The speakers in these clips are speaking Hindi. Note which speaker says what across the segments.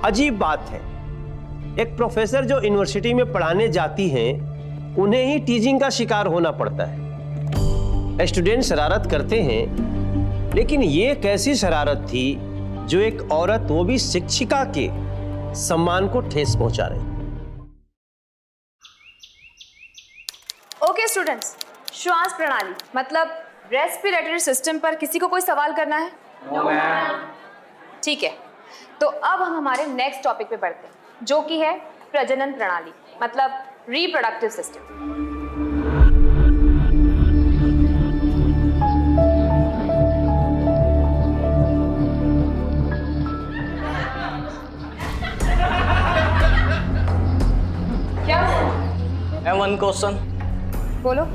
Speaker 1: अजीब बात है, एक प्रोफेसर जो यूनिवर्सिटी में पढ़ाने जाती हैं, उन्हें ही टीजिंग का शिकार होना पड़ता है। स्टूडेंट शरारत करते हैं, लेकिन ये कैसी शरारत थी जो एक औरत, वो भी शिक्षिका के सम्मान को ठेस पहुंचा रही।
Speaker 2: ओके स्टूडेंट्स, श्वास प्रणाली मतलब रेस्पिरेटरी सिस्टम पर किसी को कोई सवाल करना है? No ma'am. ठीक है, तो अब हम हमारे नेक्स्ट टॉपिक पे बढ़ते हैं, जो कि है प्रजनन प्रणाली मतलब रिप्रोडक्टिव सिस्टम। क्या?
Speaker 3: Ma'am one question.
Speaker 2: बोलो।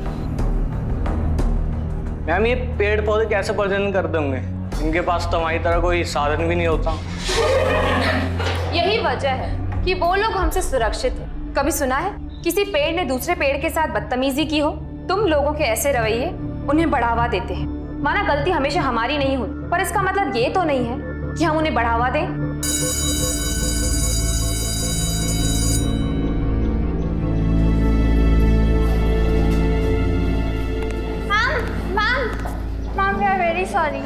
Speaker 3: मैम ये पेड़ पौधे कैसे प्रजनन करते होंगे? इनके पास तो हमारी तरह कोई साधन भी नहीं होता।
Speaker 2: यही वजह है कि वो लोग हमसे सुरक्षित हैं। कभी सुना है किसी पेड़ ने दूसरे पेड़ के साथ बदतमीजी की हो? तुम लोगों के ऐसे रवैये उन्हें बढ़ावा देते हैं। माना गलती हमेशा हमारी नहीं होती, पर इसका मतलब ये तो नहीं है कि हम उन्हें बढ़ावा दें।
Speaker 4: Ma'am we are very sorry,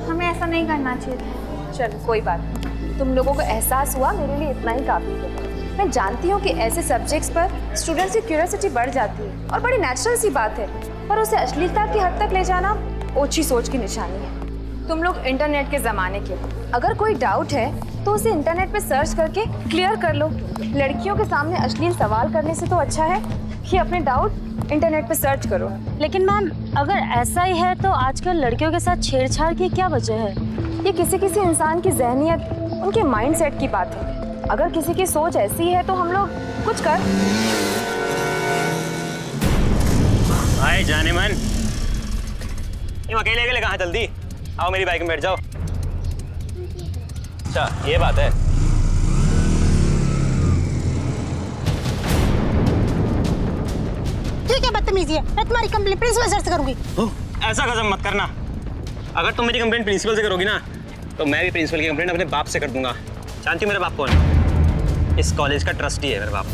Speaker 4: हमें ऐसा नहीं करना चाहिए था।
Speaker 2: चलो कोई बात नहीं, तुम लोगों को एहसास हुआ, मेरे लिए इतना ही काफी है। मैं जानती हूँ कि ऐसे सब्जेक्ट्स पर स्टूडेंट्स की क्यूरियोसिटी बढ़ जाती है और बड़ी नेचुरल सी बात है, पर उसे अश्लीलता की हद तक ले जाना ओछी सोच की निशानी है। तुम लोग इंटरनेट के ज़माने के, अगर कोई डाउट है तो उसे इंटरनेट पे सर्च करके क्लियर कर लो। लड़कियों के सामने अश्लील सवाल करने से तो अच्छा है कि अपने डाउट इंटरनेट पे सर्च करो।
Speaker 5: लेकिन मैम अगर ऐसा ही है तो आजकल लड़कियों के साथ छेड़छाड़ की क्या वजह है?
Speaker 2: ये किसी किसी इंसान की जहनियत, उनके माइंडसेट की बात है। अगर किसी की सोच ऐसी है तो हम लोग कुछ कर।
Speaker 6: आए जाने मन, तुम अकेले अकेले कहाँ? जल्दी आओ मेरी बाइक में बैठ जाओ। अच्छा ये बात है।
Speaker 5: ठीक है, बदतमीजी है, मैं तुम्हारी कंप्लेंट प्रिंसिपल सर से करूंगी।
Speaker 6: ऐसा कसम मत करना, अगर तुम मेरी कंप्लेंट प्रिंसिपल से करोगी ना तो मैं भी प्रिंसिपल की कंप्लेंट अपने बाप से कर दूंगा। जानती हो मेरा बाप कौन है? इस कॉलेज का ट्रस्टी है मेरा बाप।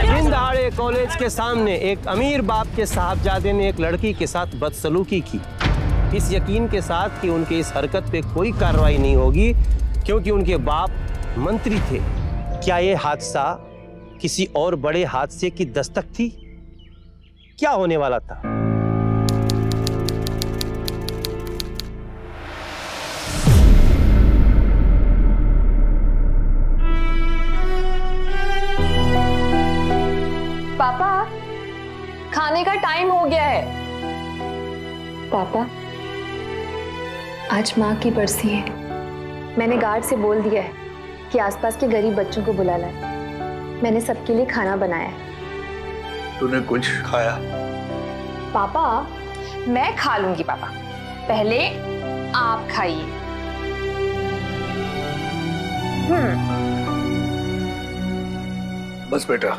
Speaker 1: दिन दहाड़े कॉलेज के सामने एक अमीर बाप के साहबजादे ने एक लड़की के साथ बदसलूकी की, इस यकीन के साथ कि उनके इस हरकत पे कोई कार्रवाई नहीं होगी क्योंकि उनके बाप मंत्री थे। क्या ये हादसा किसी और बड़े हादसे की दस्तक थी? क्या होने वाला था?
Speaker 2: पापा, खाने का टाइम हो गया है। पापा, आज माँ की बरसी है। मैंने गार्ड से बोल दिया है कि आसपास के गरीब बच्चों को बुला लाए। मैंने सबके लिए खाना बनाया है।
Speaker 7: तूने कुछ खाया?
Speaker 2: पापा, मैं खा लूंगी पापा, पहले आप खाइए।
Speaker 7: बस बेटा,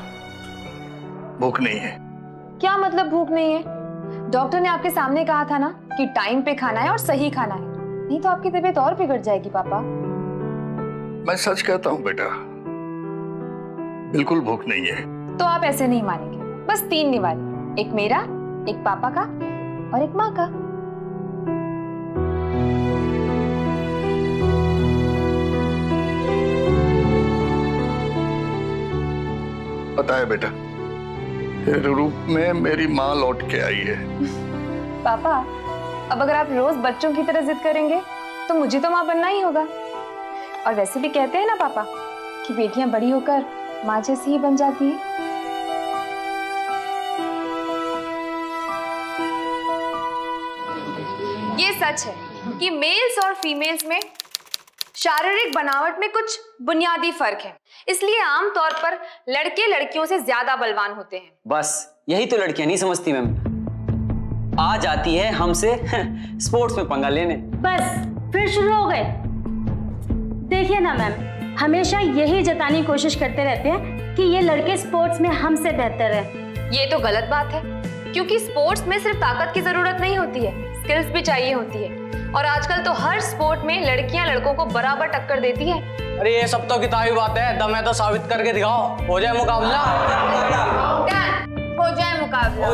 Speaker 7: भूख नहीं है।
Speaker 2: क्या मतलब भूख नहीं है? डॉक्टर ने आपके सामने कहा था ना कि टाइम पे खाना है और सही खाना है, नहीं तो आपकी तबीयत और बिगड़ जाएगी पापा।
Speaker 7: मैं सच कहता हूँ बेटा, बिल्कुल भूख नहीं है।
Speaker 2: तो आप ऐसे नहीं मानेंगे। बस 3 निवाले, एक मेरा, एक पापा का और एक माँ का।
Speaker 7: पता है बेटा, तेरे रूप में मेरी माँ लौट के आई है।
Speaker 2: पापा, अब अगर आप रोज बच्चों की तरह जिद करेंगे तो मुझे तो माँ बनना ही होगा। और वैसे भी कहते हैं ना पापा कि बेटियां बड़ी होकर माँ जैसी ही बन जाती हैं। ये सच है कि मेल्स और फीमेल्स में शारीरिक बनावट में कुछ बुनियादी फर्क है, इसलिए आमतौर पर लड़के लड़कियों से ज्यादा बलवान होते हैं।
Speaker 8: बस यही तो लड़कियां नहीं समझती मैम। आ जाती है हमसे स्पोर्ट्स में पंगा लेने।
Speaker 5: बस फिर शुरू हो गए। देखिए ना मैम, हमेशा यही जताने की कोशिश करते रहते हैं कि ये लड़के स्पोर्ट्स में हमसे बेहतर है।
Speaker 2: ये तो गलत बात है, क्योंकि स्पोर्ट्स में सिर्फ ताकत की जरूरत नहीं होती है, स्किल्स भी चाहिए होती है। और आजकल तो हर स्पोर्ट में लड़कियां लड़कों को बराबर टक्कर देती है।
Speaker 3: अरे ये सब तो किताबी बात है, दम है तो साबित करके दिखाओ, हो जाए मुकाबला।
Speaker 4: हो जाए मुकाबला।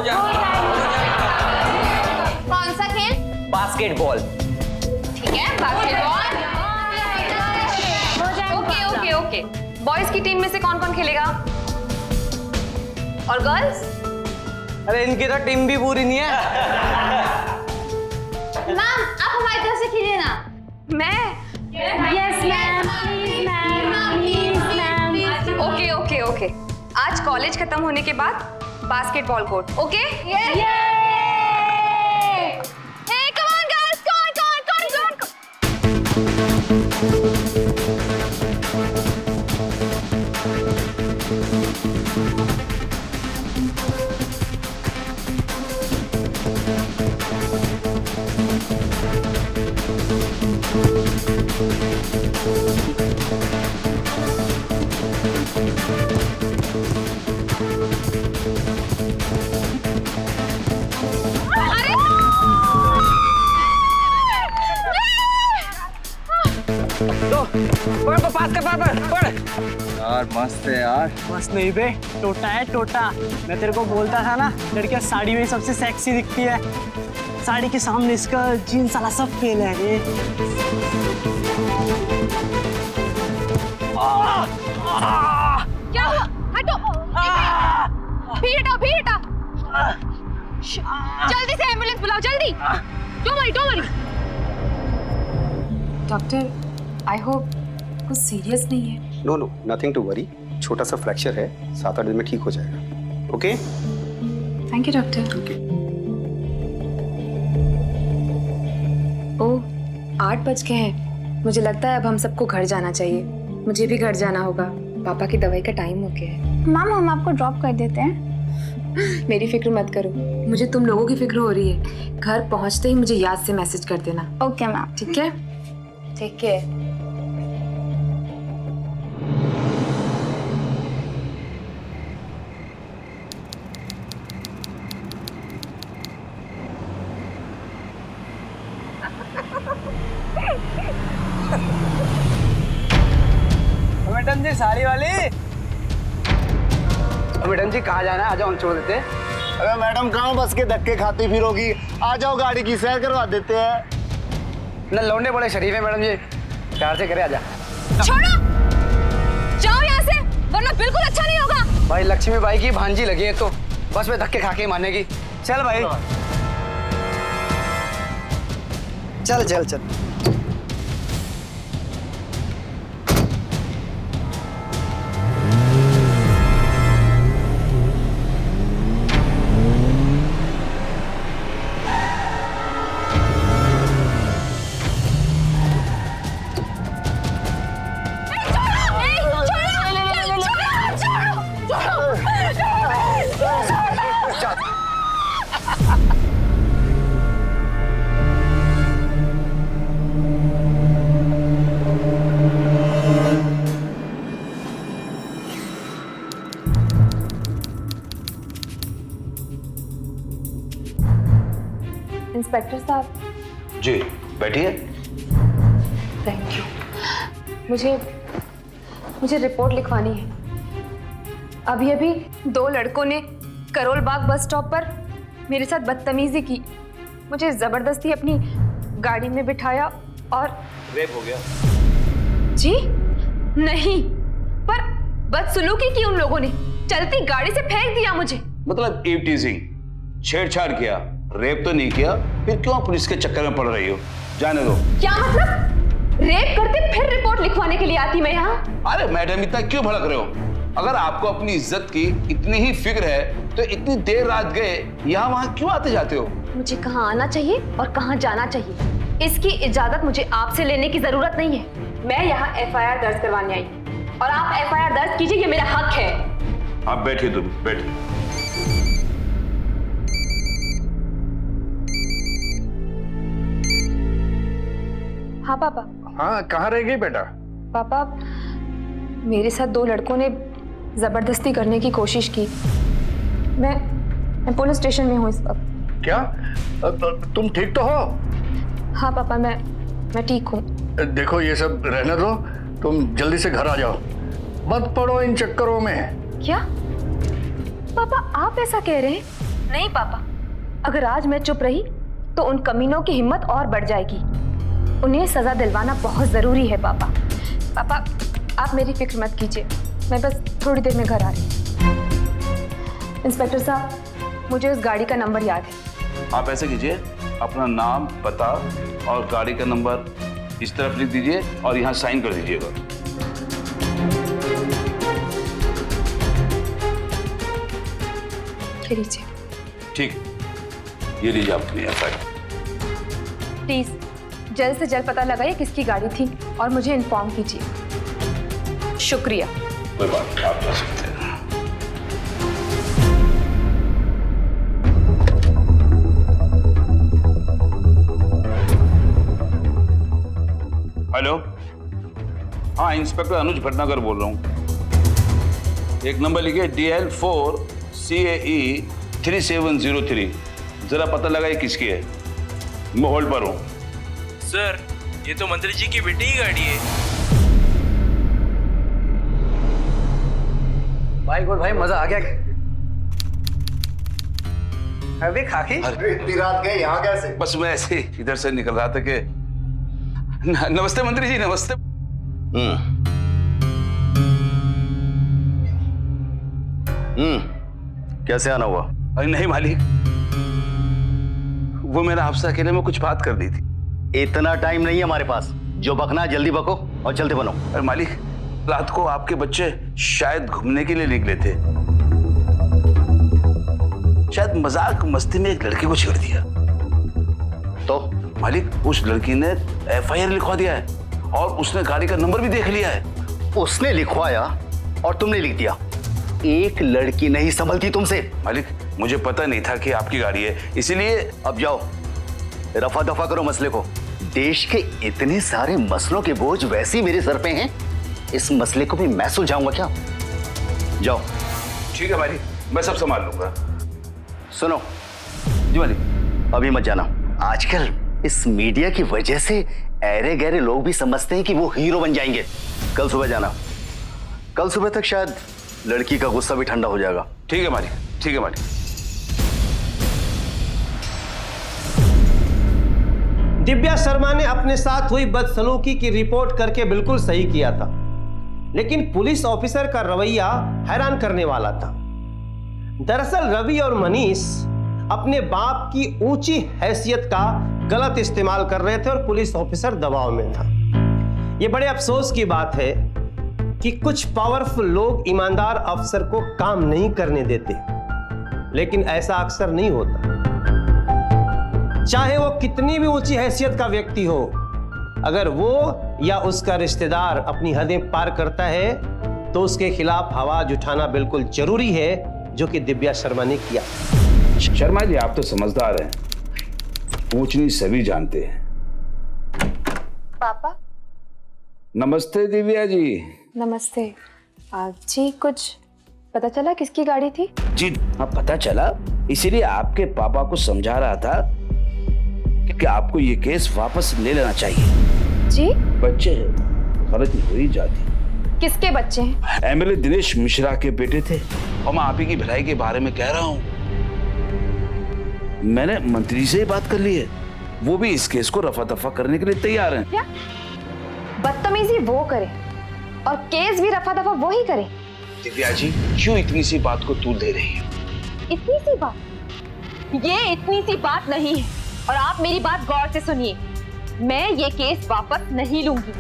Speaker 4: कौन सा खेल?
Speaker 8: बास्केटबॉल।
Speaker 2: ठीक है, basketball. Okay okay okay. Boys की टीम में से कौन कौन खेलेगा? और गर्ल्स?
Speaker 3: अरे इनकी तो टीम भी पूरी नहीं है।
Speaker 4: मैम आप हमारी तरफ से खेलिए ना।
Speaker 2: मैं?
Speaker 5: Yes ma'am, please ma'am, please ma'am.
Speaker 2: Okay okay okay. आज कॉलेज खत्म होने के बाद basketball court. Okay? Hey, come on guys, come on.
Speaker 8: यार मस्त है यार।
Speaker 3: मस्त नहीं बे, टोटा है टोटा। मैं तेरे को बोलता था ना, लड़कियां साड़ी में सबसे सेक्सी दिखती है। साड़ी के सामने इसका जीन्स साला सब फेल है रे।
Speaker 2: क्या हुआ? हटो। भी हटाओ। जल्दी से एम्बुलेंस बुलाओ, जल्दी। Don't worry. Doctor, I hope कुछ सीरियस नहीं है।
Speaker 9: No nothing to worry. छोटा सा फ्रैक्चर है, 7-8 दिन में ठीक हो जाएगा। Okay?
Speaker 2: Thank you doctor.
Speaker 9: Okay.
Speaker 2: Oh, 8 बज गए हैं। मुझे लगता है अब हम सबको घर जाना चाहिए। मुझे भी घर जाना होगा, पापा की दवाई का टाइम हो गया है।
Speaker 4: मैम हम आपको ड्रॉप कर देते हैं।
Speaker 2: मेरी फिक्र मत करो, मुझे तुम लोगों की फिक्र हो रही है। घर पहुंचते ही मुझे याद से मैसेज कर देना।
Speaker 4: Okay ma'am.
Speaker 2: ठीक है? ठीक है।
Speaker 3: मैडम जी साड़ी वाली।
Speaker 8: मैडम जी कहाँ जाना है? आ जाओ, छोड़ देते।
Speaker 7: अरे मैडम कहाँ बस के धक्के खाती फिरोगी? आ जाओ, गाड़ी की सैर करवा देते हैं।
Speaker 8: ना लौंडे बड़े शरीफ है मैडम जी, प्यार से करे। आजा।
Speaker 2: छोड़ो, जाओ यहाँ से, वरना बिल्कुल अच्छा नहीं होगा।
Speaker 8: भाई लक्ष्मी बाई की भांजी लगी है तो बस में धक्के खा के मानेगी। चल भाई, चल चल चल।
Speaker 2: इंस्पेक्टर साहब।
Speaker 7: जी बैठिए।
Speaker 2: Thank you. मुझे रिपोर्ट लिखवानी है। अभी 2 लड़कों ने करोल बाग बस स्टॉप पर मेरे साथ बदतमीजी की। मुझे जबरदस्ती अपनी गाड़ी में बिठाया और
Speaker 7: रेप हो गया।
Speaker 2: जी नहीं, पर बदसलूकी की उन लोगों ने। चलती गाड़ी से फेंक दिया मुझे।
Speaker 7: मतलब ईव टीजिंग, छेड़छाड़ किया, रेप तो नहीं किया। फिर क्यों पुलिस के चक्कर में पड़ रही हो? जाने दो।
Speaker 2: क्या मतलब? रेप करते फिर रिपोर्ट लिखवाने के लिए आती मैं यहाँ?
Speaker 7: अरे मैडम इतना क्यों भड़क रहे हो? अगर आपको अपनी इज्जत की इतनी ही फिक्र है तो इतनी देर रात गए यहाँ वहाँ क्यों आते जाते हो?
Speaker 2: मुझे कहाँ आना चाहिए और कहाँ जाना चाहिए, इसकी इजाजत मुझे आपसे लेने की जरूरत नहीं है। मैं यहाँ FIR दर्ज करवाने आई और आप FIR दर्ज कीजिए, ये मेरा हक है।
Speaker 7: आप बैठिए, तुम बैठिए।
Speaker 2: हाँ पापा।
Speaker 10: हाँ, कहाँ रह गई बेटा?
Speaker 2: पापा, मेरे साथ 2 लड़कों ने जबरदस्ती करने की कोशिश की। मैं पुलिस स्टेशन में हूँ इस वक्त।
Speaker 10: क्या? तुम ठीक तो हो?
Speaker 2: हाँ पापा, मैं ठीक हूँ।
Speaker 10: देखो ये सब रहने दो, तुम जल्दी से घर आ जाओ, मत पड़ो इन चक्करों में।
Speaker 2: क्या पापा आप ऐसा कह रहे हैं? नहीं पापा, अगर आज मैं चुप रही तो उन कमीनों की हिम्मत और बढ़ जाएगी। उन्हें सजा दिलवाना बहुत जरूरी है पापा। पापा आप मेरी फिक्र मत कीजिए, मैं बस थोड़ी देर में घर आ रही हूँ। इंस्पेक्टर साहब, मुझे उस गाड़ी का नंबर याद है।
Speaker 7: आप ऐसे कीजिए, अपना नाम, पता और गाड़ी का नंबर इस तरफ लिख दीजिए और यहाँ साइन कर दीजिएगा।
Speaker 2: लीजिए।
Speaker 7: ठीक, ये लीजिए अपनी एफआईआर।
Speaker 2: प्लीज जल्द से जल्द पता लगाइए किसकी गाड़ी थी और मुझे इन्फॉर्म कीजिए। शुक्रिया।
Speaker 7: कोई बात नहीं, आप जा सकते हैं। हेलो, हाँ इंस्पेक्टर अनुज भटनागर बोल रहा हूँ। एक नंबर लिखिए DL4 CAE 3703। जरा पता लगाइए किसकी है। मैं होल्ड पर हूँ।
Speaker 11: सर, ये तो मंत्री जी की बेटी की गाड़ी है।
Speaker 8: भाई गुड भाई, मजा आ गया। अबे खाकी,
Speaker 9: इतनी रात गए यहाँ कैसे?
Speaker 7: बस मैं ऐसे इधर से निकल रहा था कि नमस्ते मंत्री जी, नमस्ते।
Speaker 9: कैसे आना हुआ?
Speaker 7: अरे नहीं मालिक, वो मैंने आपसे अकेले में कुछ बात कर दी थी।
Speaker 9: इतना टाइम नहीं है हमारे पास, जो बकना है जल्दी बको और चलते बनो।
Speaker 7: अरे मालिक, रात को आपके बच्चे शायद घूमने के लिए निकले थे, शायद मजाक मस्ती में एक लड़की को छेड़ दिया।
Speaker 9: तो
Speaker 7: मालिक, उस लड़की ने FIR लिखवा दिया है और उसने गाड़ी का नंबर भी देख लिया है।
Speaker 9: उसने लिखवाया और तुमने लिख दिया? एक लड़की नहीं संभलती तुमसे।
Speaker 7: मालिक, मुझे पता नहीं था कि आपकी गाड़ी है, इसीलिए।
Speaker 9: अब जाओ, रफा दफा करो मसले को। देश के इतने सारे मसलों के बोझ वैसे ही मेरे सर पे हैं, इस मसले को भी मैं सुलझाऊंगा क्या? जाओ।
Speaker 7: ठीक है मालिक, मैं सब संभाल लूंगा।
Speaker 9: सुनो
Speaker 7: जी मालिक,
Speaker 9: अभी मत जाना। आजकल इस मीडिया की वजह से ऐरे गहरे लोग भी समझते हैं कि वो हीरो बन जाएंगे। कल सुबह जाना, कल सुबह तक शायद लड़की का गुस्सा भी ठंडा हो जाएगा।
Speaker 7: ठीक है मालिक, ठीक है मालिक।
Speaker 1: दिव्या शर्मा ने अपने साथ हुई बदसलूकी की रिपोर्ट करके बिल्कुल सही किया था, लेकिन पुलिस ऑफिसर का रवैया हैरान करने वाला था। दरअसल रवि और मनीष अपने बाप की ऊंची हैसियत का गलत इस्तेमाल कर रहे थे और पुलिस ऑफिसर दबाव में था। यह बड़े अफसोस की बात है कि कुछ पावरफुल लोग ईमानदार अफसर को काम नहीं करने देते, लेकिन ऐसा अक्सर नहीं होता। चाहे वो कितनी भी ऊंची हैसियत का व्यक्ति हो, अगर वो या उसका रिश्तेदार अपनी हदें पार करता है तो उसके खिलाफ आवाज उठाना बिल्कुल जरूरी है, जो कि दिव्या शर्मा ने किया।
Speaker 7: शर्मा जी, आप तो समझदार हैं, ऊंच नीच सभी जानते हैं।
Speaker 2: पापा
Speaker 7: नमस्ते दिव्या जी।
Speaker 2: नमस्ते। जी कुछ पता चला किसकी गाड़ी थी?
Speaker 11: जी हाँ, पता चला, इसीलिए आपके पापा को समझा रहा था कि आपको ये केस वापस ले लेना चाहिए।
Speaker 2: जी
Speaker 7: बच्चे हैं, गलती हो ही जाती।
Speaker 2: किसके बच्चे हैं?
Speaker 7: MLA दिनेश मिश्रा के बेटे थे, और मैं आप ही की भलाई के बारे में कह रहा हूँ। मैंने मंत्री से ही बात कर ली है, वो भी इस केस को रफा दफा करने के लिए तैयार हैं।
Speaker 2: क्या बदतमीजी वो करे और केस भी रफा दफा वो ही करे?
Speaker 7: दिव्या जी, क्यों इतनी सी बात को तूल दे रही है?
Speaker 2: इतनी सी बात? ये इतनी सी बात नहीं है, और आप मेरी बात गौर से सुनिए। मैं ये केस वापस नहीं लूंगी।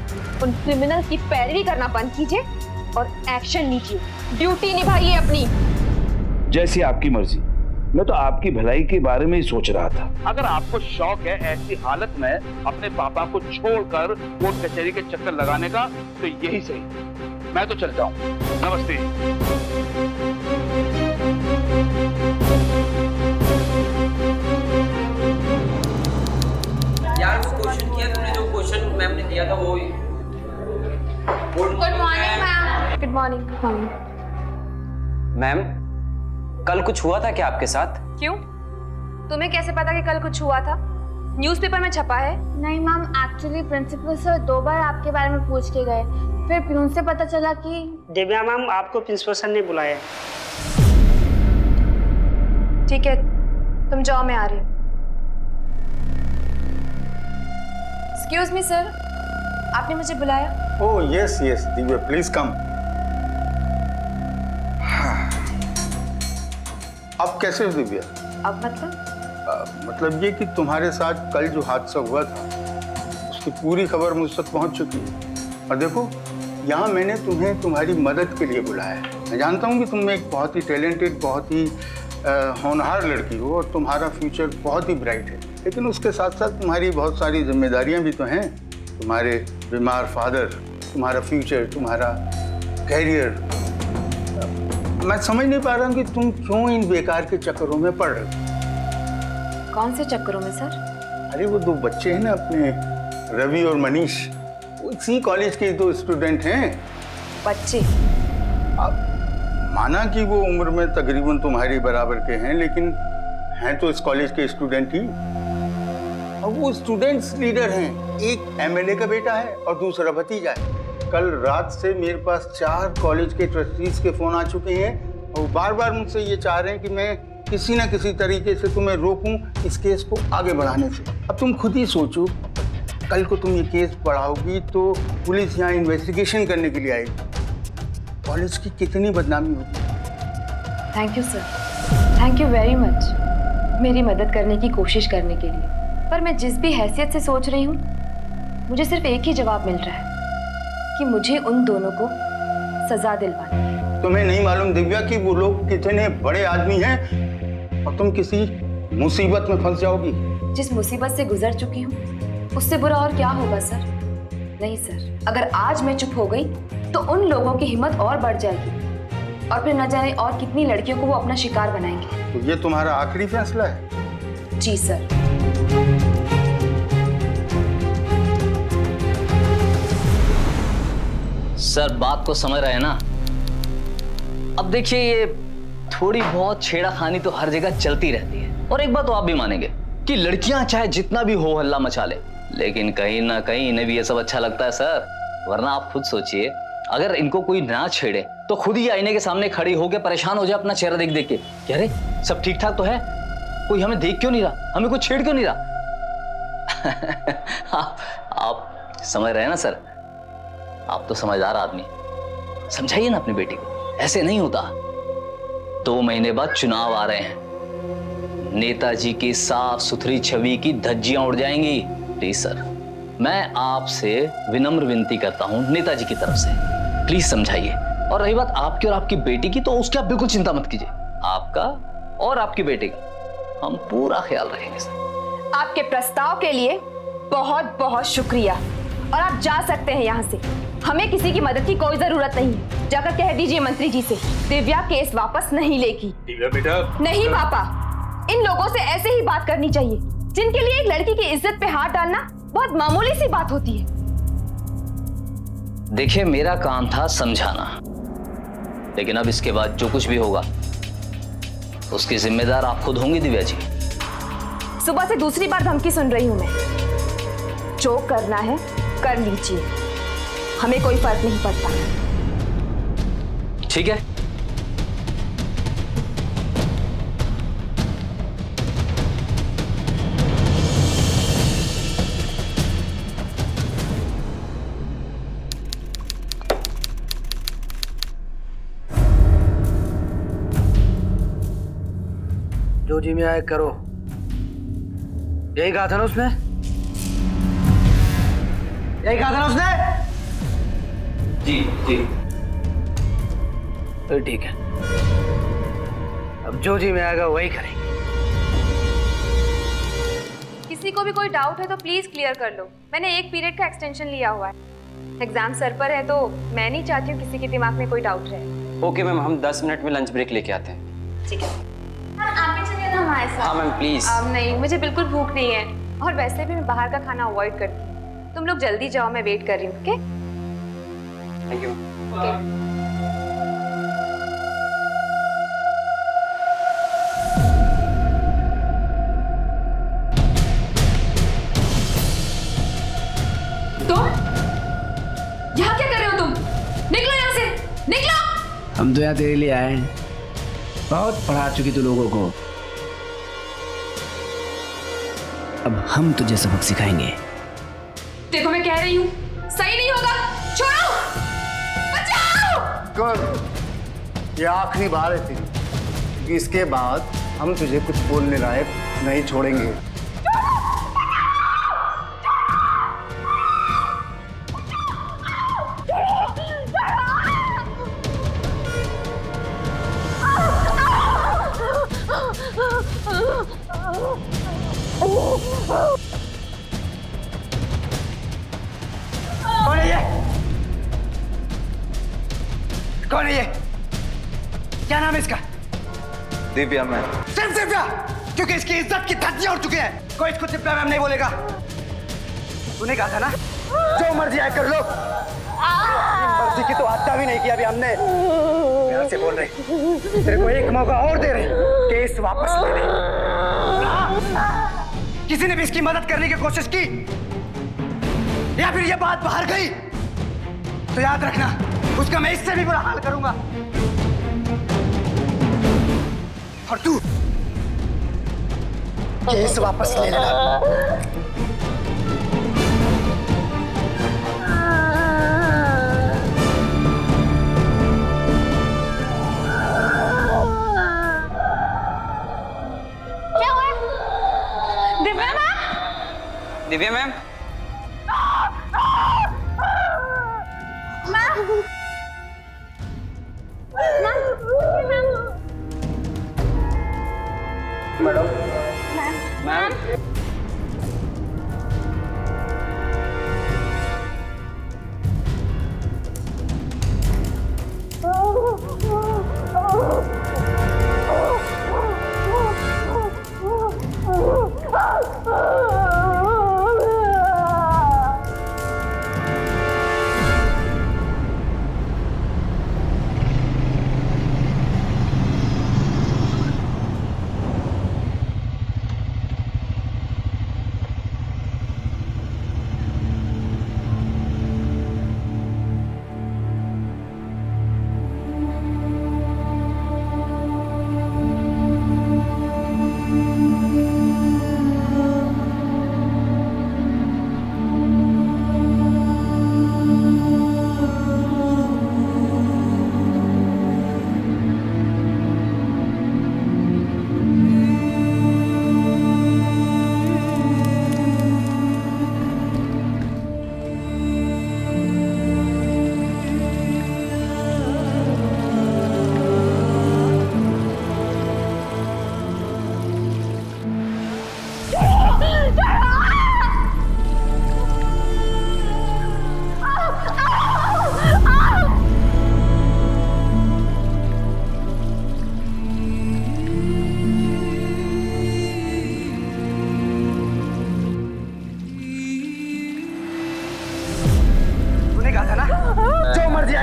Speaker 2: उन क्रिमिनल की पैरवी करना बंद कीजिए और एक्शन लीजिए, ड्यूटी निभाइए अपनी।
Speaker 7: जैसी आपकी मर्जी, मैं तो आपकी भलाई के बारे में ही सोच रहा था। अगर आपको शौक है ऐसी हालत में अपने पापा को छोड़कर कोर्ट कचहरी के चक्कर लगाने का, तो यही सही। मैं तो चलता हूँ। नमस्ते।
Speaker 12: यार वो क्वेश्चन किया तुमने, जो क्वेश्चन मैम ने किया था वो।
Speaker 2: Good morning ma'am. Good morning. Good morning
Speaker 12: ma'am, कल कुछ हुआ था क्या आपके साथ?
Speaker 2: क्यों? तुम्हें कैसे पता कि कल कुछ हुआ था? न्यूज़पेपर में छपा है।
Speaker 4: नहीं मैम, एक्चुअली प्रिंसिपल सर 2 बार आपके बारे में पूछ के गए, फिर प्यून से पता चला कि
Speaker 3: दिव्या मैम, आपको प्रिंसिपल सर ने बुलाया है।
Speaker 2: ठीक है, तुम जाओ, मैं आ रही हूँ। एक्सक्यूज मी सर, आपने मुझे बुलाया?
Speaker 13: Oh yes yes Divya, please come. अब कैसे हो दिव्या?
Speaker 2: अब
Speaker 13: मतलब ये कि तुम्हारे साथ कल जो हादसा हुआ था उसकी पूरी खबर मुझ तक पहुंच चुकी है। और देखो, यहाँ मैंने तुम्हें तुम्हारी मदद के लिए बुलाया है। मैं जानता हूँ कि तुम एक बहुत ही टैलेंटेड, बहुत ही होनहार लड़की हो और तुम्हारा फ्यूचर बहुत ही ब्राइट है, लेकिन उसके साथ साथ तुम्हारी बहुत सारी जिम्मेदारियां भी तो हैं। तुम्हारे बीमार फादर, तुम्हारा फ्यूचर, तुम्हारा कैरियर। मैं समझ नहीं पा रहा हूँ कि तुम क्यों इन बेकार के चक्करों में पड़ रहे हो।
Speaker 2: कौन से चक्करों में सर?
Speaker 13: अरे वो 2 बच्चे हैं ना अपने, रवि और मनीष, वो इसी कॉलेज के 2 स्टूडेंट हैं।
Speaker 2: बच्चे?
Speaker 13: अब माना कि वो उम्र में तकरीबन तुम्हारी बराबर के हैं, लेकिन हैं तो इस कॉलेज के स्टूडेंट ही। और वो स्टूडेंट्स लीडर हैं। एक एमएलए का बेटा है और दूसरा भतीजा है। कल रात से मेरे पास 4 कॉलेज के ट्रस्टीज के फोन आ चुके हैं और वो बार बार मुझसे ये चाह रहे हैं कि मैं किसी न किसी तरीके से तुम्हें रोकूं इस केस को आगे बढ़ाने से। अब तुम खुद ही सोचो, कल को तुम ये केस बढ़ाओगी तो पुलिस यहाँ इन्वेस्टिगेशन करने के लिए आएगी। कॉलेज की कितनी बदनामी होगी।
Speaker 2: Thank you sir, thank you very much मेरी मदद करने की कोशिश करने के लिए। पर मैं जिस भी हैसियत से सोच रही हूँ, मुझे सिर्फ एक ही जवाब मिल रहा है कि मुझे उन दोनों को सजा दिलवानी है।
Speaker 13: तुम्हें नहीं मालूम दिव्या कि वो लोग कितने बड़े आदमी हैं और तुम किसी मुसीबत में फंस जाओगी।
Speaker 2: जिस मुसीबत से गुजर चुकी हूँ उससे बुरा और क्या होगा सर? नहीं सर, अगर आज मैं चुप हो गई तो उन लोगों की हिम्मत और बढ़ जाएगी और फिर न जाने और कितनी लड़कियों को वो अपना शिकार बनाएंगे।
Speaker 13: तो ये तुम्हारा आखिरी फैसला है?
Speaker 2: जी सर।
Speaker 14: सर, बात को समझ रहे हैं ना? अब देखिए, ये थोड़ी बहुत छेड़ाखानी तो हर जगह चलती रहती है। और एक बात तो आप भी मानेंगे कि लड़कियां चाहे जितना भी हो हल्ला मचा ले, लेकिन कहीं ना कहीं इन्हें भी ये सब अच्छा लगता है सर। वरना आप खुद सोचिए, अगर इनको कोई ना छेड़े तो खुद ही आईने के सामने खड़ी होकर परेशान हो जाए अपना चेहरा देख देख के, कह रहे सब ठीक ठाक तो है, कोई हमें देख क्यों नहीं रहा, हमें कोई छेड़ क्यों नहीं रहा। आप समझ रहे हैं ना सर? आप तो समझदार आदमी, समझाइए ना अपनी बेटी को, ऐसे नहीं होता। 2 महीने बाद चुनाव आ रहे हैं, नेताजी की साफ सुथरी छवि की धज्जियां उड़ जाएंगी। प्लीज सर, मैं आपसे विनम्र विनती करता हूं नेताजी की तरफ से, प्लीज समझाइए। और रही बात आपकी और आपकी बेटी की, तो उसकी आप बिल्कुल चिंता मत कीजिए। आपका और आपकी बेटी का हम पूरा ख्याल रखेंगे सर।
Speaker 2: आपके प्रस्ताव के लिए बहुत बहुत शुक्रिया और आप जा सकते हैं यहाँ से। हमें किसी की मदद की कोई जरूरत नहीं है। जाकर कह दीजिए मंत्री जी से दिव्या केस वापस नहीं लेगी।
Speaker 13: दिव्या बेटा।
Speaker 2: नहीं पापा, इन लोगों से ऐसे ही बात करनी चाहिए जिनके लिए एक लड़की की इज्जत पे हाथ डालना बहुत मामूली सी बात होती है।
Speaker 14: देखिए, मेरा काम था समझाना, लेकिन अब इसके बाद जो कुछ भी होगा उसकी जिम्मेदार आप खुद होंगी दिव्या जी।
Speaker 2: सुबह से दूसरी बार धमकी सुन रही हूं मैं। जो करना है कर लीजिए, हमें कोई फर्क नहीं पड़ता।
Speaker 14: ठीक है,
Speaker 8: जो जी में आए करो, यही कहा था ना उसने? यही कहा था ना उसने?
Speaker 14: जी जी।
Speaker 8: तो ठीक है, अब जो जी में आएगा वही करेंगे।
Speaker 2: किसी को भी कोई डाउट है तो प्लीज क्लियर कर लो। मैंने 1 पीरियड का एक्सटेंशन लिया हुआ है। एग्जाम सर पर है तो मैं नहीं चाहती हूँ किसी के दिमाग में कोई डाउट रहे।
Speaker 12: ओके मैम, हम 10 मिनट में लंच ब्रेक लेके आते हैं।
Speaker 2: ठीक है।
Speaker 4: आप भी चलिए ना हमारे साथ।
Speaker 12: हाँ मैम प्लीज।
Speaker 2: नहीं, मुझे बिल्कुल भूख नहीं है और वैसे भी मैं बाहर का खाना अवॉइड करती हूँ। तुम लोग जल्दी जाओ, मैं वेट कर रही हूँ। Okay
Speaker 12: thank you.
Speaker 2: यहाँ क्या कर रहे हो तुम? निकलो यहाँ से, निकलो।
Speaker 11: हम तो यहाँ तेरे लिए आए हैं, बहुत पढ़ा चुकी तू लोगों को, अब हम तुझे सबक सिखाएंगे।
Speaker 2: देखो मैं कह रही हूँ, सही नहीं होगा, छोड़ो, बचाओ।
Speaker 10: कर, ये आखिरी बार है तेरी, क्योंकि इसके बाद हम तुझे कुछ बोलने लायक नहीं छोड़ेंगे।
Speaker 8: कौन है ये? कौन है ये? क्या नाम है इसका?
Speaker 12: दिव्या मैम।
Speaker 8: सिर्फ दिव्या, क्योंकि इसकी इज्जत की धज्जियां उड़ चुकी है। कोई इसको दिव्या मैम नहीं बोलेगा। तूने कहा था ना, जो मर्जी आए कर लो। मर्जी की तो हत्या भी नहीं की अभी हमने। प्यार से बोल रहे, तेरे को एक मौका और दे रहे, केस वापस ले ले। किसी ने भी इसकी मदद करने की कोशिश की या फिर ये बात बाहर गई तो याद रखना, उसका मैं इससे भी बुरा हाल करूंगा। और तू केस वापस ले लेना।
Speaker 12: दिव्या मैम।
Speaker 8: Madam,
Speaker 12: ma'am.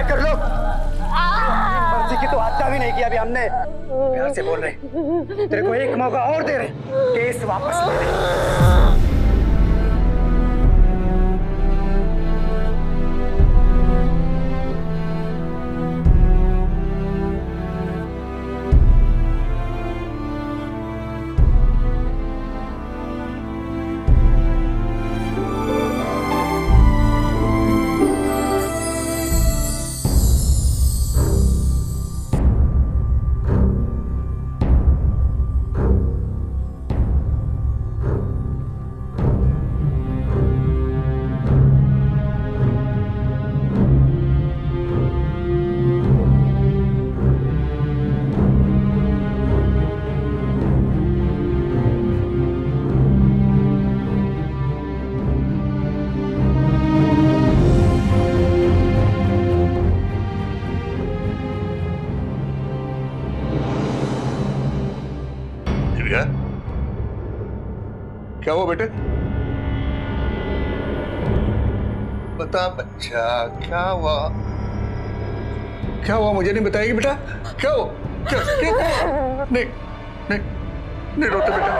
Speaker 8: कर लो। मर्जी की तो हत्या भी नहीं की अभी हमने। प्यार से बोल रहे, तेरे को एक मौका और दे रहे, केस वापस ले ले।
Speaker 15: क्या हुआ बेटे?
Speaker 13: बता बच्चा, क्या हुआ? क्या हुआ मुझे नहीं बताएगी बेटा? क्या हो? क्या हुआ? नहीं नहीं नहीं रोते बेटा।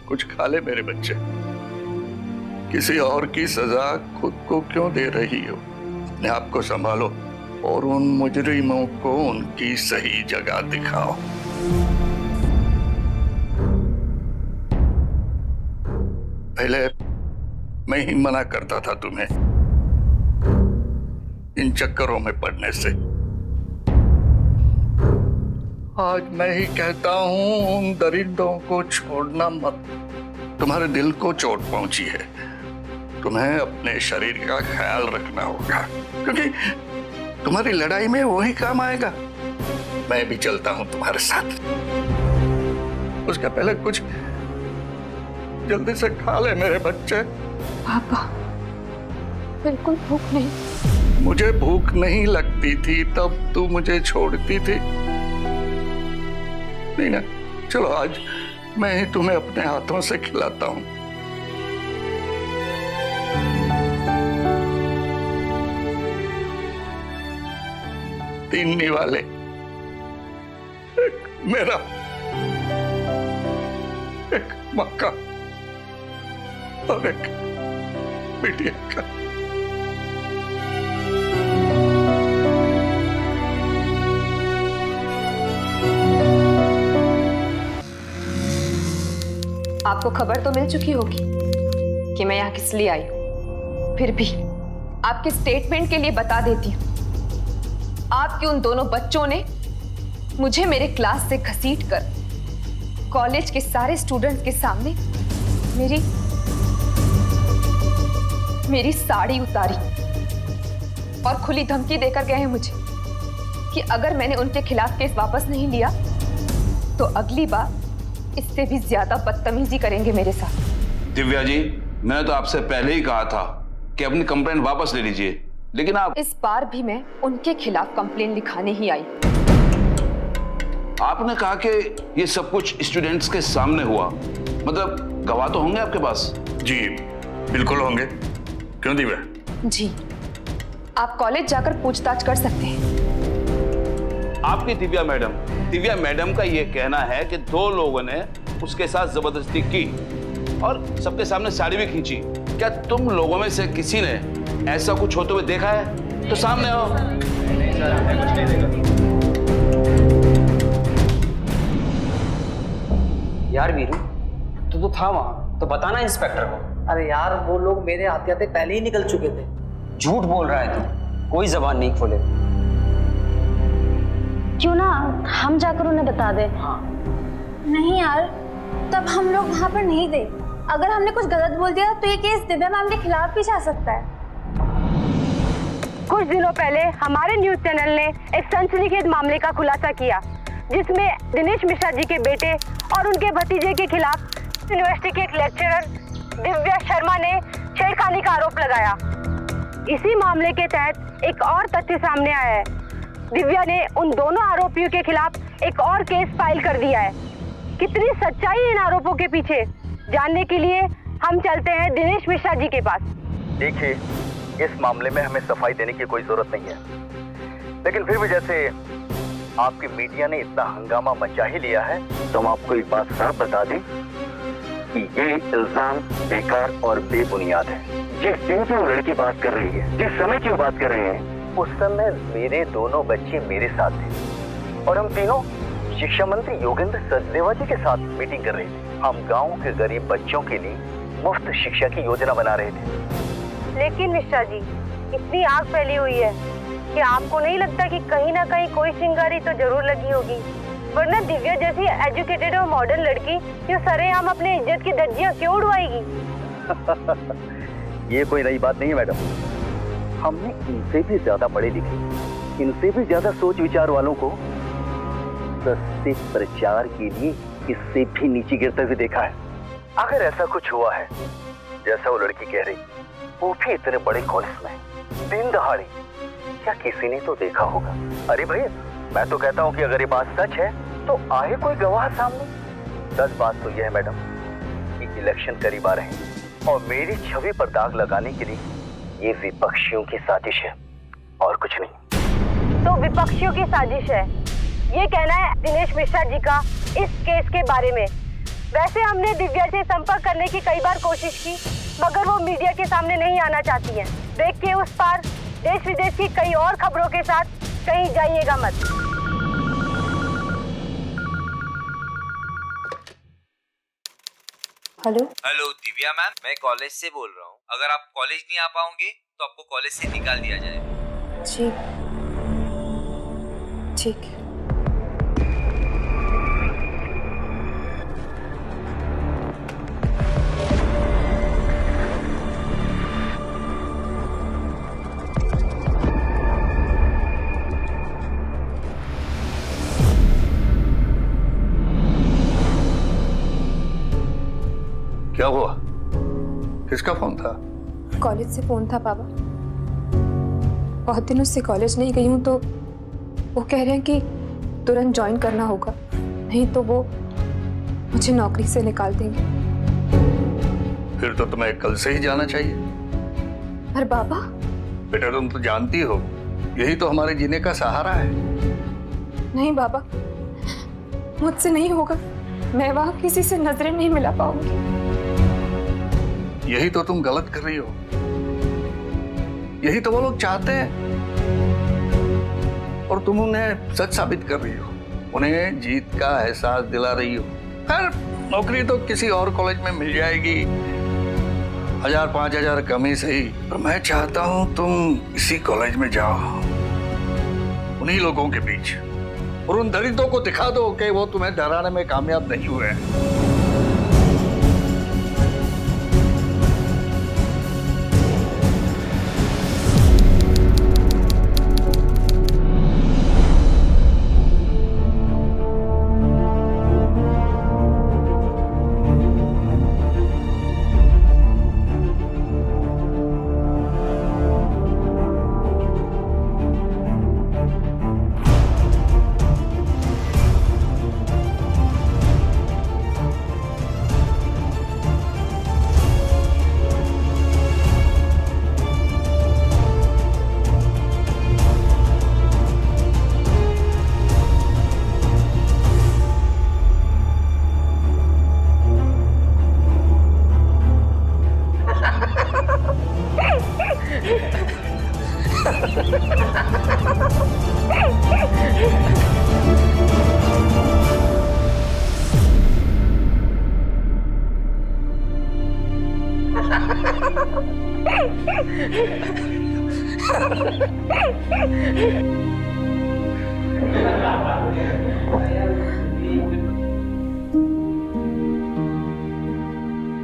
Speaker 13: कुछ खा ले मेरे बच्चे। किसी और की सजा खुद को क्यों दे रही हो? अपने आप को संभालो और उन मुजरिमों को उनकी सही जगह दिखाओ। पहले मैं ही मना करता था तुम्हें इन चक्करों में पड़ने से। आज मैं ही कहता हूं उन दरिंदों को छोड़ना मत। तुम्हारे दिल को चोट पहुंची है, तुम्हें अपने शरीर का ख्याल रखना होगा, क्योंकि तुम्हारी लड़ाई में वही काम आएगा। मैं भी चलता हूं तुम्हारे साथ। उसके पहले कुछ जल्दी से खा ले मेरे बच्चे।
Speaker 2: पापा, बिल्कुल भूख नहीं।
Speaker 13: मुझे भूख नहीं लगती थी तब तू मुझे छोड़ती थी नहीं ना? चलो आज मैं ही तुम्हें अपने हाथों से खिलाता हूं। तीन निवाले, एक मेरा, एक मक्का और एक बिटिया का।
Speaker 2: आपको खबर तो मिल चुकी होगी कि मैं यहाँ किस लिए आई हूँ। फिर भी आपके स्टेटमेंट के लिए बता देती हूँ। आपके उन दोनों बच्चों ने मुझे मेरे क्लास से घसीट कर कॉलेज के सारे स्टूडेंट्स के सामने मेरी साड़ी उतारी और खुली धमकी देकर गए हैं मुझे कि अगर मैंने उनके खिलाफ केस वापस नहीं लिया तो अगली बार इससे भी ज्यादा बदतमीजी करेंगे मेरे साथ।
Speaker 11: दिव्या जी, मैंने तो आपसे पहले ही कहा था कि अपनी कंप्लेंट वापस ले लीजिए, लेकिन आप।
Speaker 2: इस बार भी मैं उनके खिलाफ कंप्लेंट लिखाने ही आई।
Speaker 11: आपने कहा कि ये सब कुछ स्टूडेंट्स के सामने हुआ, मतलब गवाह तो होंगे आपके पास?
Speaker 13: जी बिल्कुल होंगे। क्यों दिव्या?
Speaker 2: जी, आप कॉलेज जाकर पूछताछ कर सकते हैं।
Speaker 11: आपकी दिव्या मैडम का ये कहना है कि दो लोगों ने उसके साथ जबरदस्ती की और सबके सामने साड़ी भी खींची। क्या तुम लोगों में से किसी ने ऐसा कुछ होते हुए देखा है? तो सामने आओ।
Speaker 12: यार वीरू, तू तो था वहां, तो बताना इंस्पेक्टर को।
Speaker 3: अरे यार, वो लोग मेरे आते आते पहले ही निकल चुके थे।
Speaker 12: झूठ बोल रहा है तू, कोई जबान नहीं खोले।
Speaker 5: क्यों ना हम जाकर उन्हें बता दें?
Speaker 12: हाँ।
Speaker 4: नहीं यार, तब हम लोग वहाँ पर नहीं थे। अगर हमने कुछ गलत बोल दिया तो ये केस दिव्या मैम के खिलाफ भी जा सकता है।
Speaker 15: कुछ दिनों पहले हमारे न्यूज चैनल ने एक सनसनीखेज मामले का खुलासा किया, जिसमें दिनेश मिश्रा जी के बेटे और उनके भतीजे के खिलाफ यूनिवर्सिटी के एक लेक्चरर दिव्या शर्मा ने छेड़खानी का आरोप लगाया। इसी मामले के तहत एक और तथ्य सामने आया है। दिव्या ने उन दोनों आरोपियों के खिलाफ एक और केस फाइल कर दिया है। कितनी सच्चाई है इन आरोपों के पीछे, जानने के लिए हम चलते हैं दिनेश मिश्रा जी के पास।
Speaker 9: देखिए, इस मामले में हमें सफाई देने की कोई जरूरत नहीं है, लेकिन फिर भी जैसे आपकी मीडिया ने इतना हंगामा मचा ही लिया है, तो हम आपको एक बात साफ बता दें कि ये इल्जाम बेकार और बेबुनियाद है। जिस दिन की वो लड़की बात कर रही है, जिस समय की वो बात कर रहे हैं, उस समय मेरे दोनों बच्चे मेरे साथ थे और हम तीनों शिक्षा मंत्री योगेंद्र सचदेवा जी के साथ मीटिंग कर रहे थे। हम गांव के गरीब बच्चों के लिए मुफ्त शिक्षा की योजना बना रहे थे।
Speaker 15: लेकिन मिश्रा जी, इतनी आग फैली हुई है कि आपको नहीं लगता कि कहीं ना कहीं कोई चिंगारी तो जरूर लगी होगी, वरना दिव्या जैसी एजुकेटेड और मॉडर्न लड़की जो सरेआम अपने इज्जत की धज्जियां क्यों उड़वाएगी?
Speaker 9: ये कोई नई बात नहीं है मैडम। हमने इनसे भी ज्यादा पढ़े लिखे, इनसे भी ज्यादा सोच विचार वालों को सस्ते प्रचार के लिए इससे भी नीचे गिरते हुए देखा है। अगर ऐसा कुछ हुआ है जैसा वो लड़की कह रही, वो भी इतने बड़े कॉलेज में दिन दहाड़े, क्या किसी ने तो देखा होगा? अरे भाई, मैं तो कहता हूँ कि अगर ये बात सच है तो आए कोई गवाह सामने। सच बात तो यह है मैडम कि इलेक्शन करीब आ रहे हैं और मेरी छवि पर दाग लगाने के लिए ये विपक्षियों की साजिश है और कुछ नहीं।
Speaker 15: तो विपक्षियों की साजिश है, ये कहना है दिनेश मिश्रा जी का इस केस के बारे में। वैसे हमने दिव्या से संपर्क करने की कई बार कोशिश की, मगर वो मीडिया के सामने नहीं आना चाहती हैं। देख के उस पार देश विदेश की कई और खबरों के साथ कहीं जाइएगा मत।
Speaker 2: हेलो
Speaker 16: हेलो दिव्या मैम, मैं कॉलेज से बोल रहा हूँ। अगर आप कॉलेज नहीं आ पाओगे तो आपको कॉलेज से निकाल दिया जाएगा।
Speaker 2: ठीक।
Speaker 13: क्या हुआ? किसका फोन था?
Speaker 2: कॉलेज से फोन था पापा। बहुत दिनों से कॉलेज नहीं गई हूँ तो वो कह रहे हैं कि तुरंत ज्वाइन करना होगा, नहीं तो वो मुझे नौकरी से निकाल देंगे।
Speaker 13: फिर तो तुम्हें कल से ही जाना चाहिए।
Speaker 2: पर बाबा,
Speaker 13: बेटा तुम तो जानती हो यही तो हमारे जीने का सहारा है।
Speaker 2: नहीं बाबा, मुझसे नहीं होगा। मैं वहां किसी से नजरें नहीं मिला पाऊंगी।
Speaker 13: यही तो तुम गलत कर रही हो। यही तो वो लोग चाहते हैं और तुम उन्हें सच साबित कर रही हो, उन्हें जीत का एहसास दिला रही हो। खैर, नौकरी तो किसी और कॉलेज में मिल जाएगी, 1000-5000 कम ही सही। पर मैं चाहता हूं तुम इसी कॉलेज में जाओ, उन्हीं लोगों के बीच, और उन दरिद्रों को दिखा दो कि वो तुम्हें डराने में कामयाब नहीं हुए हैं।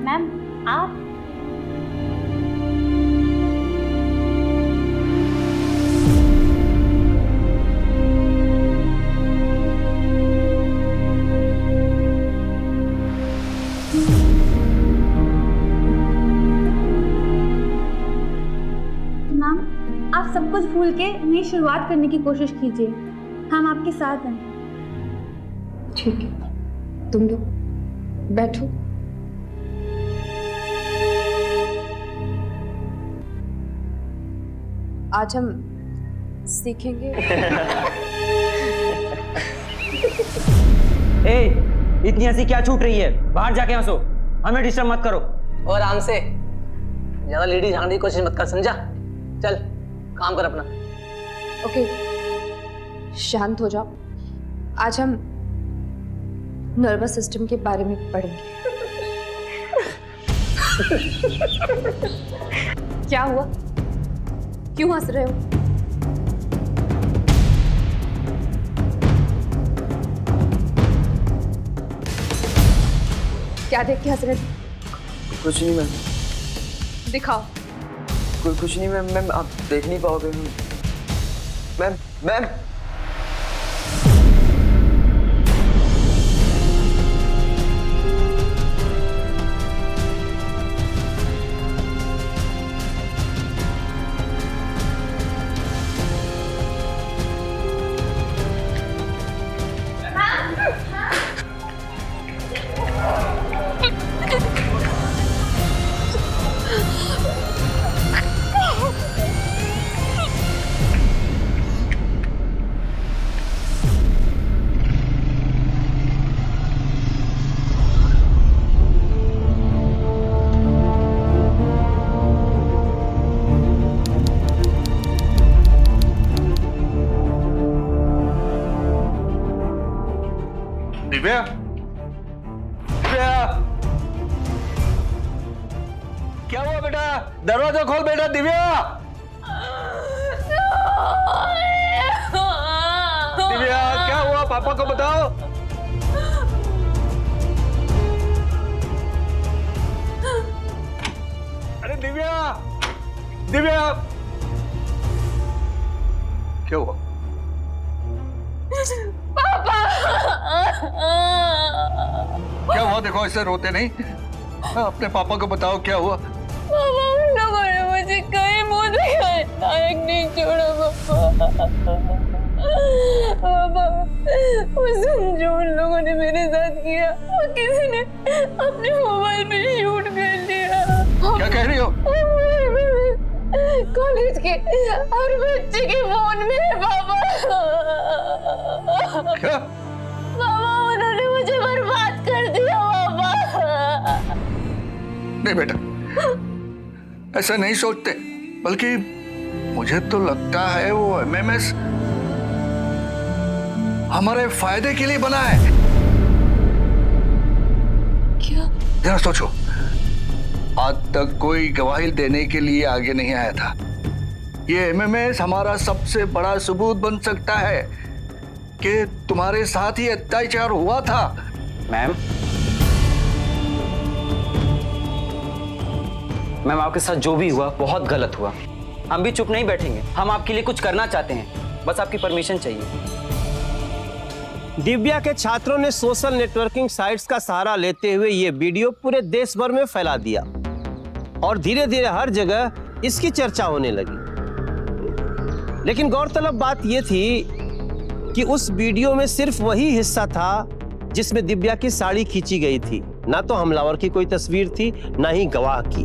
Speaker 5: मैम आप
Speaker 4: मैम, आप सब कुछ भूल के नई शुरुआत करने की कोशिश कीजिए। हम आपके साथ हैं।
Speaker 2: ठीक है, तुम लोग बैठो। आज हम सीखेंगे।
Speaker 6: ए, इतनी हंसी क्या छूट रही है? बाहर जाके हंसो, हमें डिस्टर्ब मत करो।
Speaker 12: और आराम से, ज्यादा लेडी झाड़ने की कोशिश मत कर, समझा? चल काम कर अपना।
Speaker 2: ओके, शांत हो जाओ। आज हम नर्वस सिस्टम के बारे में पढ़ेंगे। क्या हुआ? क्यों हंस रहे हो? क्या देख के हंस रहे थे?
Speaker 17: कुछ नहीं मैम।
Speaker 2: दिखाओ।
Speaker 17: कुछ नहीं मैम। मैम आप देख नहीं पाओगे। मैम मैम
Speaker 7: दिव्या, दिव्या, क्या हुआ बेटा? दरवाजा खोल बेटा। दिव्या, दिव्या, क्या हुआ? पापा को बताओ। अरे दिव्या, दिव्या, क्या हुआ?
Speaker 18: पापा,
Speaker 7: क्या हुआ? देखो ऐसे रोते नहीं, अपने पापा को बताओ क्या हुआ।
Speaker 18: पापा, उन लोगों ने मुझे कहीं मुंह दिखाए लायक नहीं छोड़ा पापा। पापा, उस दिन जो उन लोगों ने मेरे साथ किया, वो किसी ने अपने मोबाइल पे शूट कर लिया।
Speaker 7: क्या कह रही हो?
Speaker 18: कॉलेज के हर बच्चे के फोन में है पापा।
Speaker 7: क्या?
Speaker 18: पापा, उन्होंने मुझे बर्बाद कर दिया पापा।
Speaker 7: नहीं बेटा, ऐसा नहीं सोचते, बल्कि मुझे तो लगता है वो एमएमएस हमारे फायदे के लिए बना है।
Speaker 18: क्या?
Speaker 7: जरा सोचो, आज तक कोई गवाही देने के लिए आगे नहीं आया था। ये एमएमएस हमारा सबसे बड़ा सबूत बन सकता है कि तुम्हारे साथ ही अत्याचार हुआ था।
Speaker 8: मैम, मैम आपके साथ जो भी हुआ बहुत गलत हुआ। हम भी चुप नहीं बैठेंगे, हम आपके लिए कुछ करना चाहते हैं, बस आपकी परमिशन चाहिए।
Speaker 1: दिव्या के छात्रों ने सोशल नेटवर्किंग साइट्स का सहारा लेते हुए ये वीडियो पूरे देश भर में फैला दिया और धीरे धीरे हर जगह इसकी चर्चा होने लगी। लेकिन गौरतलब बात यह थी कि उस वीडियो में सिर्फ वही हिस्सा था जिसमें दिव्या की साड़ी खींची गई थी। ना तो हमलावर की कोई तस्वीर थी, ना ही गवाह की।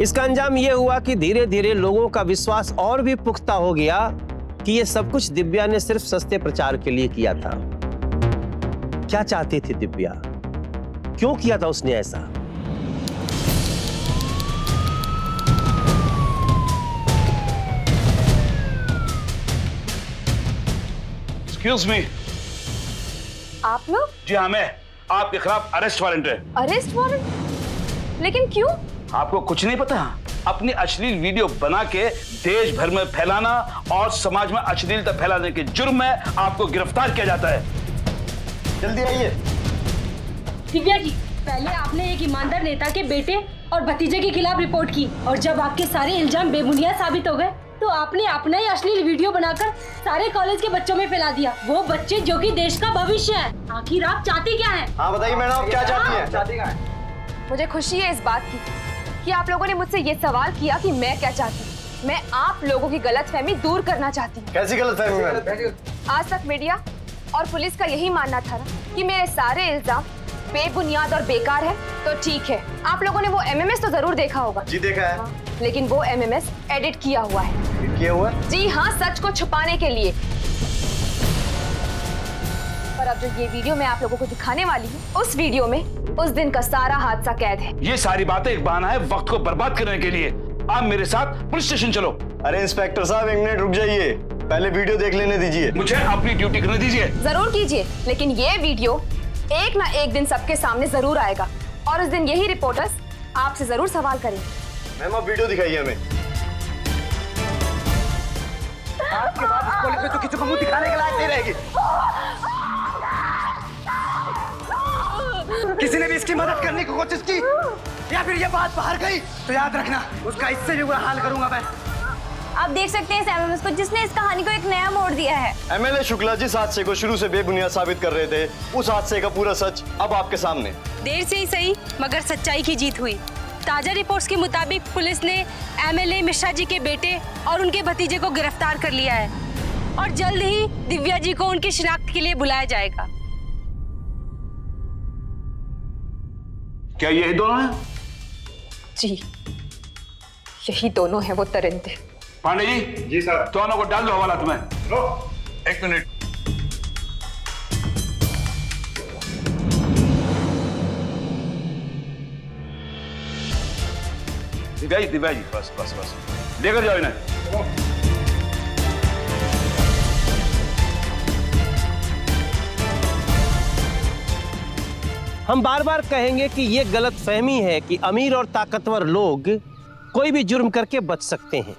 Speaker 1: इसका अंजाम यह हुआ कि धीरे धीरे लोगों का विश्वास और भी पुख्ता हो गया कि यह सब कुछ दिव्या ने सिर्फ सस्ते प्रचार के लिए किया था। क्या चाहती थी दिव्या? क्यों किया था उसने ऐसा?
Speaker 11: Excuse me.
Speaker 2: आप लोग?
Speaker 11: जी हाँ, मैं आपके खिलाफ अरेस्ट वारंट है।
Speaker 2: Arrest warrant? लेकिन क्यों?
Speaker 11: आपको कुछ नहीं पता? अपनी अश्लील वीडियो बना के देश भर में फैलाना और समाज में अश्लीलता फैलाने के जुर्म में आपको गिरफ्तार किया जाता है।
Speaker 8: जल्दी आइए।
Speaker 5: दिव्या जी, पहले आपने एक ईमानदार नेता के बेटे और भतीजे के खिलाफ रिपोर्ट की, और जब आपके सारे इल्जाम बेबुनियाद साबित हो गए तो आपने अपना ही अश्लील वीडियो बनाकर सारे कॉलेज के बच्चों में फैला दिया। वो बच्चे जो कि देश का भविष्य है। आखिर आप चाहती क्या हैं?
Speaker 8: हाँ बताइए मैडम, आप क्या चाहती हैं? चाहती क्या है?
Speaker 2: मुझे खुशी है इस बात की कि आप लोगों ने मुझसे ये सवाल किया कि मैं क्या चाहती हूँ। मैं आप लोगों की गलतफहमी दूर करना चाहती हूँ।
Speaker 8: कैसी गलतफहमी मैडम?
Speaker 2: आज तक मीडिया और पुलिस का यही मानना था ना कि मेरे सारे इल्जाम बेबुनियाद और बेकार है। तो ठीक है, आप लोगों ने वो एमएमएस तो जरूर देखा होगा।
Speaker 8: जी देखा है।
Speaker 2: हाँ, लेकिन वो एमएमएस एडिट किया हुआ है।
Speaker 8: किया हुआ?
Speaker 2: जी हाँ, सच को छुपाने के लिए। पर अब जो ये वीडियो मैं आप लोगों को दिखाने वाली हूँ, उस वीडियो में उस दिन का सारा हादसा कैद है।
Speaker 11: ये सारी बातें एक बहाना है वक्त को बर्बाद करने के लिए। आप मेरे साथ पुलिस स्टेशन चलो।
Speaker 8: अरे इंस्पेक्टर साहब, एक मिनट रुक जाइए, पहले वीडियो देख लेने दीजिए।
Speaker 11: मुझे अपनी ड्यूटी करने दीजिए।
Speaker 2: जरूर कीजिए, लेकिन ये वीडियो एक ना एक दिन सबके सामने जरूर आएगा और उस दिन यही रिपोर्टर्स आपसे जरूर सवाल करेंगे।
Speaker 8: मैम, आप वीडियो दिखाइए हमें। आज के बाद इस कॉलेज में तो किसी को मुंह दिखाने के लायक नहीं रहेगी। किसी ने भी इसकी मदद करने की कोशिश की या फिर ये बात बाहर गई तो याद रखना, उसका इससे भी बुरा हाल करूंगा मैं।
Speaker 4: आप देख सकते हैं इस एमएमएस को, जिसने इस कहानी को एक नया मोड़ दिया है।
Speaker 8: एमएलए शुक्ला जिस हादसे को शुरू से बेबुनियाद साबित कर रहे थे, उस हादसे का पूरा सच अब आपके सामने।
Speaker 15: देर से ही सही, मगर सच्चाई की जीत हुई। ताजा रिपोर्ट्स के मुताबिक पुलिस ने एमएलए मिश्रा जी के बेटे और उनके भतीजे को गिरफ्तार कर लिया है और जल्द ही दिव्या जी को उनकी शिनाख्त के लिए बुलाया जाएगा।
Speaker 11: क्या यही दोनों हैं?
Speaker 2: जी, यही दोनों हैं वो दरिंदे।
Speaker 11: पांडे जी। जी सर। दोनों को डाल दो हवालात में।
Speaker 7: एक मिनट।
Speaker 11: दिव्या जी, बस बस बस, लेकर जाओ इन्हें।
Speaker 1: हम बार बार कहेंगे कि ये गलत फहमी है कि अमीर और ताकतवर लोग कोई भी जुर्म करके बच सकते हैं।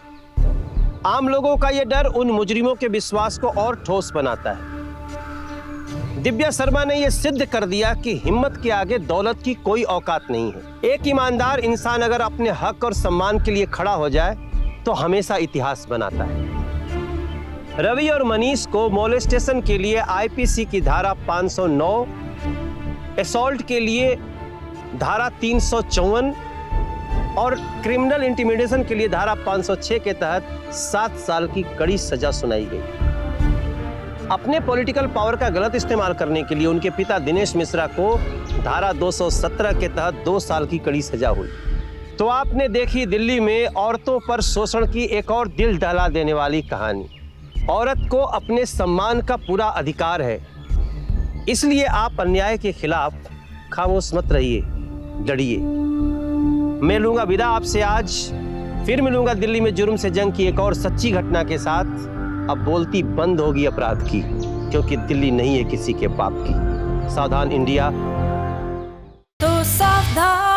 Speaker 1: आम लोगों का ये डर उन मुजरिमों के विश्वास को और ठोस बनाता है। दिव्या शर्मा ने यह सिद्ध कर दिया कि हिम्मत के आगे दौलत की कोई औकात नहीं है। एक ईमानदार इंसान अगर अपने हक और सम्मान के लिए खड़ा हो जाए तो हमेशा इतिहास बनाता है। रवि और मनीष को मोलेस्टेशन के लिए आईपीसी की धारा 509, असॉल्ट के लिए धारा 354 और क्रिमिनल इंटिमिडेशन के लिए धारा 506 के तहत 7 साल की कड़ी सजा सुनाई गई। अपने पॉलिटिकल पावर का गलत इस्तेमाल करने के लिए उनके पिता दिनेश मिश्रा को धारा 217 के तहत 2 साल की कड़ी सजा हुई। तो आपने देखी दिल्ली में औरतों पर शोषण की एक और दिल दहला देने वाली कहानी। औरत को अपने सम्मान का पूरा अधिकार है, इसलिए आप अन्याय के खिलाफ खामोश मत रहिए, लड़िए। मैं लूंगा विदा आपसे आज, फिर मिलूंगा दिल्ली में जुर्म से जंग की एक और सच्ची घटना के साथ। अब बोलती बंद होगी अपराध की, क्योंकि दिल्ली नहीं है किसी के बाप की। सावधान इंडिया।
Speaker 18: तो सावधान।